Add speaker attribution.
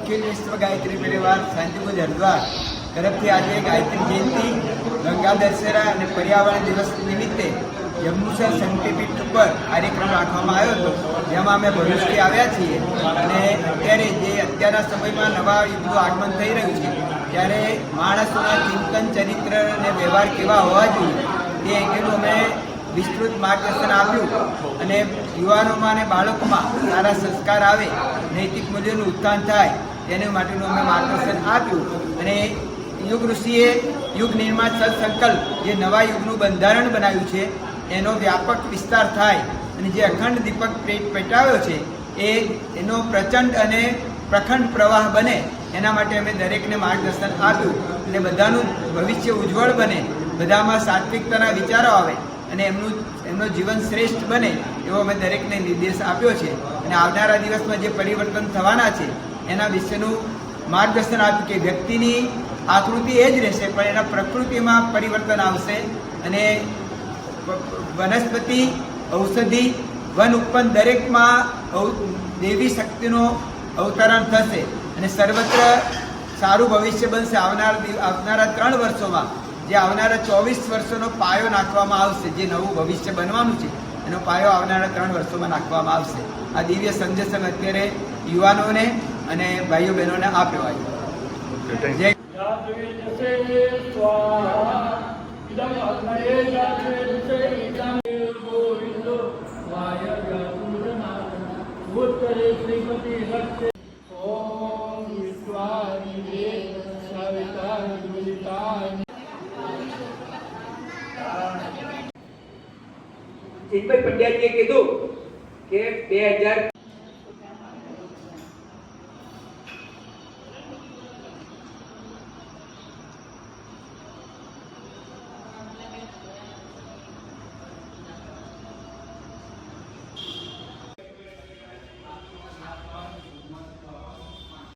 Speaker 1: अखिल विश्व गायत्री परिवार शांतिकुंज हरिद्वार तरफथी आज गायत्री जयंती गंगा दशहरा और पर्यावरण दिवस निमित्ते जम्बूसर शक्तिपीठ पर कार्यक्रम राखवामां आव्यो हतो, जेमां अमे भरूचथी आव्या छीए અને અત્યારે જે અત્યારના સમયમાં નવા યુગનું આગમન થઈ રહ્યું છે ત્યારે માણસોના ચિંતન ચરિત્ર અને વ્યવહાર કેવા હોવા જોઈએ તે અંગેનું અમે વિસ્તૃત માર્ગદર્શન આપ્યું અને યુવાનોમાં અને બાળકોમાં સારા સંસ્કાર આવે, નૈતિક મૂલ્યોનું ઉત્થાન થાય તેના માટેનું અમે માર્ગદર્શન આપ્યું અને યુગ ઋષિએ યુગ નિર્માણ સત્સંકલ્પ જે નવા યુગનું બંધારણ બનાવ્યું છે એનો વ્યાપક વિસ્તાર થાય અને જે અખંડ દીપક પેટાવ્યો છે એનો પ્રચંડ અને પ્રખંડ પ્રવાહ બને એના માટે અમે દરેકને માર્ગદર્શન આપ્યું અને બધાનું ભવિષ્ય ઉજ્જવળ બને, બધામાં સાત્વિકતાના વિચારો આવે અને એમનું જીવન શ્રેષ્ઠ બને એવો અમે દરેકને નિર્દેશ આપ્યો છે અને આવનારા દિવસમાં જે પરિવર્તન થવાના છે એના વિશેનું માર્ગદર્શન આપ્યું કે વ્યક્તિની આકૃતિ એ જ રહેશે પણ એના પ્રકૃતિમાં પરિવર્તન આવશે અને વનસ્પતિ, ઔષધિ, વન ઉત્પન્ન દરેકમાં દેવી શક્તિનો અવતરણ થશે અને સર્વત્ર સારું ભવિષ્ય બનશે। આવનારા 3 વર્ષોમાં જે આવનારા 24 વર્ષોનો પાયો નાખવામાં આવશે, જે નવું ભવિષ્ય બનવાનું છે એનો પાયો આવનારા 3 વર્ષોમાં નાખવામાં આવશે। આ દિવ્ય સંદેશ અમે અત્યારે યુવાનોને અને ભાઈઓ બહેનોને આપ્યો છે।
Speaker 2: ચિન્મય પંડ્યાજીએ કીધું કે 2000